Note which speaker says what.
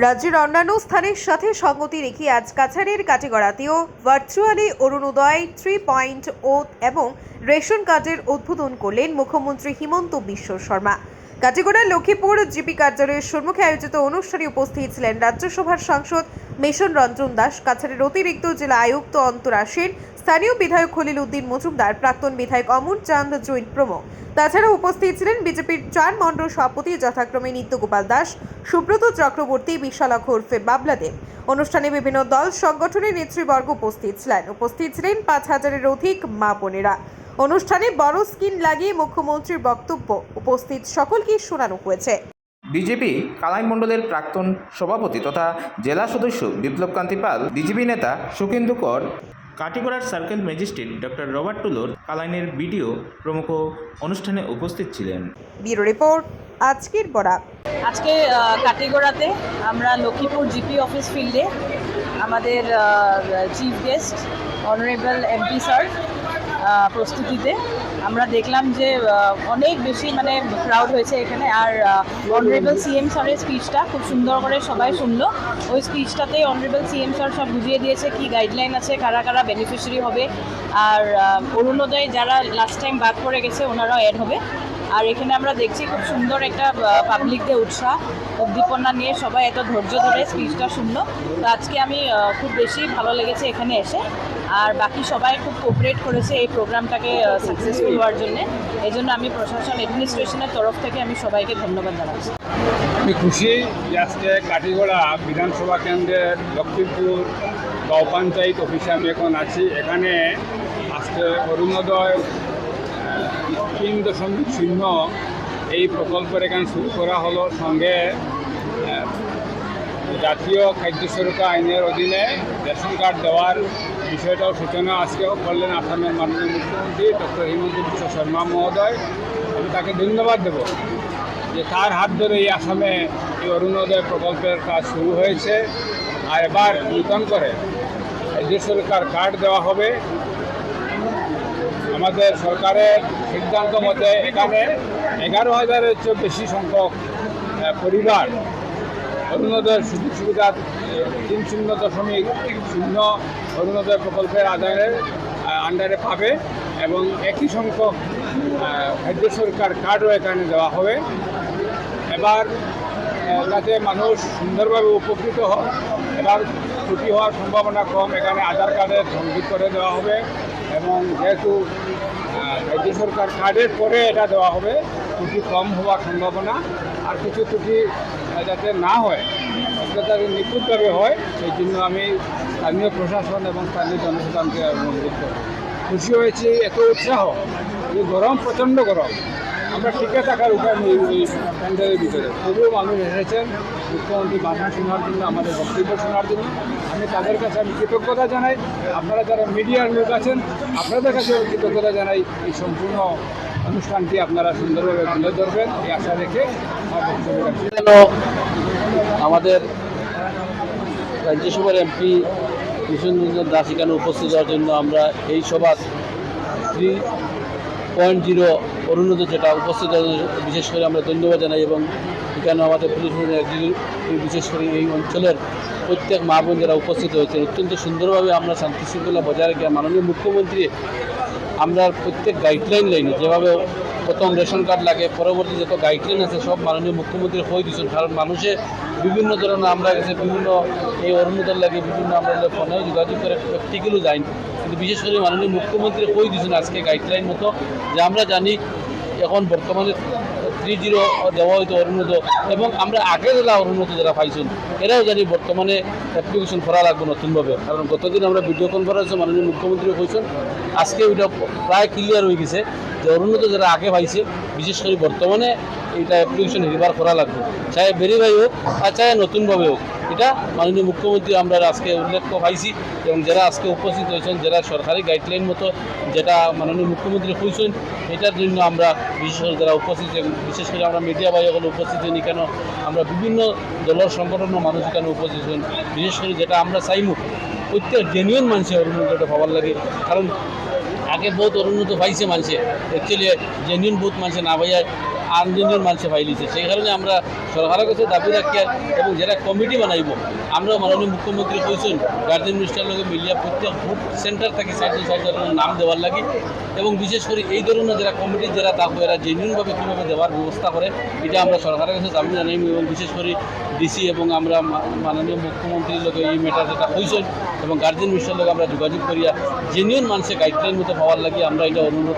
Speaker 1: রাজ্যের অন্যান্য স্থানের সাথে সঙ্গতি রেখে আজ কাছাড়ের কাটিগড়াতেও ভার্চুয়ালি অরুণোদয় 3.0 এবং রেশন কার্ডের উদ্বোধন করলেন মুখ্যমন্ত্রী হিমন্ত বিশ্ব শর্মা। কাটিগড়ার লক্ষ্মীপুর জিপি কার্যালয়ের সম্মুখে আয়োজিত অনুষ্ঠানে উপস্থিত ছিলেন রাজ্যসভার সাংসদ মিশন রঞ্জন দাস, কাছাড়ের অতিরিক্ত জেলা আয়ুক্ত অন্তরা সেন, স্থানীয় বিধায়ক খলিল উদ্দিন মজুমদার, প্রাক্তন বিধায়ক অমর চাঁদ জৈন প্রমুখ। তাছাড়া উপস্থিত ছিলেন বিজেপির 4 মণ্ডল সভাপতি যথাক্রমে নিত্যগোপাল দাস, সুব্রত চক্রবর্তী, বিশালা ওরফে বাবলা দেব। অনুষ্ঠানে বিভিন্ন দল সংগঠনের নেতৃবর্গ উপস্থিত ছিলেন 5,000-এর অধিক মা বোনেরা। অনুষ্ঠানে বড় স্ক্রিন লাগিয়ে মুখ্যমন্ত্রীর বক্তব্য উপস্থিত সকলকে শোনানো হয়েছে।
Speaker 2: বিজেপি কালাই মণ্ডলের প্রাক্তন সভাপতি তথা জেলা সদস্য বিপ্লব কান্তি পাল, বিজেপি নেতা সুকেন্দু কর, কাটিগড়ার circle magistrate doctor Robert Tulor, কালাইনের বিডিও প্রমুখ অনুষ্ঠানে উপস্থিত ছিলেন।
Speaker 1: ব্যুরো রিপোর্ট, আজকের বরাক।
Speaker 3: আজকে কাটিগড়াতে আমরা লক্ষ্মীপুর জিপি অফিস ফিল্ডে আমাদের chief guest honourable MP sir প্রস্তুতিতে আমরা দেখলাম যে অনেক বেশি ক্রাউড হয়েছে এখানে। আর অনারেবল সিএম স্যারের স্পিচটা খুব সুন্দর করে সবাই শুনলো। ওই স্পিচটাতে অনারেবল সিএম স্যার সব বুঝিয়ে দিয়েছে কি গাইডলাইন আছে, কারা কারা বেনিফিশিয়ারি হবে, আর অরুণোদয় যারা লাস্ট টাইম বাদ পড়ে গেছে ওনারাও অ্যাড হবে। আর এখানে আমরা দেখছি খুব সুন্দর একটা পাবলিকদের উৎসাহ উদ্দীপনা নিয়ে সবাই এত ধৈর্য ধরে স্পিচটা শুনলো। তো আজকে আমি খুব বেশি ভালো লেগেছে এখানে এসে। আর বাকি সবাই খুব কোঅপারেট করেছে এই প্রোগ্রামটাকে সাকসেসফুল হওয়ার জন্যে। এই জন্য আমি প্রশাসন অ্যাডমিনিস্ট্রেশনের তরফ থেকে আমি সবাইকে ধন্যবাদ জানাচ্ছি।
Speaker 4: আমি খুশি যে আজকে কাটিগড়া বিধানসভা কেন্দ্রের লক্ষ্মীপুর গাঁও পঞ্চায়েত অফিসে আমি এখন আছি। এখানে আজকে অরুণোদয় 3.0 এই প্রকল্পের এখানে শুরু করা হলো। সঙ্গে জাতীয় খাদ্য সুরক্ষা আইনের অধীনে রেশন কার্ড দেওয়ার বিষয়টাও সূচনা আজকেও করলেন আসামের মাননীয় মুখ্যমন্ত্রী ডক্টর হিমন্ত বিশ্ব শর্মা মহোদয়। আমি তাকে ধন্যবাদ দেব যে তার হাত ধরে এই আসামে এই অরুণোদয় প্রকল্পের কাজ শুরু হয়েছে। আর এবার নূতন করে খাদ্য সুরক্ষার কার্ড দেওয়া হবে। আমাদের সরকারের সিদ্ধান্ত মতে এখানে 11,000-এর চেয়ে বেশি সংখ্যক পরিবার অরুণোদয়ের সুযোগ সুবিধা 3.0 অরুণোদয় প্রকল্পের আন্ডারে পাবে এবং একই সংখ্যক খাদ্য সুরক্ষার কার্ডও এখানে দেওয়া হবে। এবার যাতে মানুষ সুন্দরভাবে উপকৃত হয়, এবার ত্রুটি হওয়ার সম্ভাবনা কম। এখানে আধার কার্ডের সংযোগ করে দেওয়া হবে এবং যেহেতু রাজ্য সরকার কার্ডের পরে এটা দেওয়া হবে, ত্রুটি কম হওয়ার সম্ভাবনা। আর কিছু ত্রুটি যাতে না হয়, যাতে নিখুঁতভাবে হয়, সেই জন্য আমি স্থানীয় প্রশাসন এবং স্থানীয় জনসাধারণকে অনুরোধ করব। খুশি হয়েছি, এত উৎসাহ। এই গরম, প্রচণ্ড গরম, আমরা টিকে থাকার উপায় নেই এই প্যান্ডেলের ভিতরে। তবুও মানুষ এসেছেন মুখ্যমন্ত্রী ভাষণ শোনার জন্য, আমাদের বক্তব্য শোনার জন্য। আমি তাদের কাছে আমি কৃতজ্ঞতা জানাই। আপনারা যারা মিডিয়ার লোক আছেন, আপনাদের কাছে কৃতজ্ঞতা জানাই। এই সম্পূর্ণ অনুষ্ঠানটি আপনারা সুন্দরভাবে তুলে ধরবেন এই আশা রেখে আমার বক্তব্য রাখছি।
Speaker 5: আমাদের রাজ্যসভার এমপি মিশন রঞ্জন দাস এখানে উপস্থিত হওয়ার জন্য আমরা এই সভার 3.0 অরুণোদয় যেটা উপস্থিত বিশেষ করে আমরা ধন্যবাদ জানাই। এবং এখানে আমাদের পুলিশ বিশেষ করে এই অঞ্চলের প্রত্যেক মা বোন যারা উপস্থিত হয়েছে অত্যন্ত সুন্দরভাবে আমরা শান্তি শৃঙ্খলা বজায় রেখে মাননীয় মুখ্যমন্ত্রী আমরা প্রত্যেক গাইডলাইন লাইনে যেভাবে প্রথম রেশন কার্ড লাগে, পরবর্তী যত গাইডলাইন আছে সব মাননীয় মুখ্যমন্ত্রী হয়ে দিচ্ছেন। কারণ মানুষে বিভিন্ন ধরনের আমরা গেছে বিভিন্ন এই অরুণোদয় লাগে বিভিন্ন আমরা ফোনেও যোগাযোগ করে প্র্যাকটিক্যালও যাই, কিন্তু বিশেষ করে মাননীয় মুখ্যমন্ত্রী হয়ে দিচ্ছেন আজকে গাইডলাইন মতো। যে আমরা জানি এখন বর্তমানে 3.0 দেওয়া হয়তো অরুণোদয়, এবং আমরা আগে যারা অরুণোদয় যারা পাইছেন এরাও জানি বর্তমানে অ্যাপ্লিকেশন করা লাগবে নতুনভাবে। কারণ গতদিন আমরা ভিডিও কনফারেন্সে মাননীয় মুখ্যমন্ত্রী হয়েছেন, আজকে ওইটা প্রায় ক্লিয়ার হয়ে গেছে যে অরুণোদয় যারা আগে পাইছে বিশেষ করে বর্তমানে এটা অ্যাপ্লিকেশন রিভার করা লাগবে, চাहे ভেরিফাই হোক আর চাहे নতুনভাবে হোক। এটা মাননীয় মুখ্যমন্ত্রী আমরা আজকে উল্লেখ পাইছি। এবং যারা আজকে উপস্থিত হয়েছেন, যারা সরকারি গাইডলাইন মতো যেটা মাননীয় মুখ্যমন্ত্রী হয়েছেন, এটার জন্য আমরা বিশেষ করে যারা উপস্থিত, বিশেষ করে আমরা মিডিয়া ভাই এখানে উপস্থিত হইনি কেন, আমরা বিভিন্ন দলের সংগঠনের মানুষ এখানে উপস্থিত হন। বিশেষ করে যেটা আমরা চাইমু প্রত্যেক জেনুইন মানুষের অরুণোদয়টা পাওয়ার লাগে। কারণ আগে বহুত অরুণোদয় পাইছে মানুষে, অ্যাকচুয়ালি জেনুইন বহুত মানুষে না পাইয়া আনজনীয় মানুষে ফাইলিছে সেই কারণে আমরা সরকারের কাছে দাবি রাখি এবং যারা কমিটি বানাইব আমরা মাননীয় মুখ্যমন্ত্রী কইছেন গার্জেন মিনিস্টার লগে মিলিয়া প্রত্যেক ফুড সেন্টার থেকে 60 নাম দেওয়ার লাগি এবং বিশেষ করে এই ধরনের যারা কমিটি যারা থাকবে এরা জেনুইনভাবে কীভাবে দেওয়ার ব্যবস্থা করে এটা আমরা সরকারের কাছে দাবি জানাইব এবং বিশেষ করে ডিসি এবং আমরা মাননীয় মুখ্যমন্ত্রীর লোক এই ম্যাটার যেটা হয়েছেন এবং গার্জেন মিনিস্টার লোক আমরা যোগাযোগ করিয়া জেনুইন মানুষের গাইডলাইন মতো পাওয়ার লাগি আমরা এটা অনুরোধ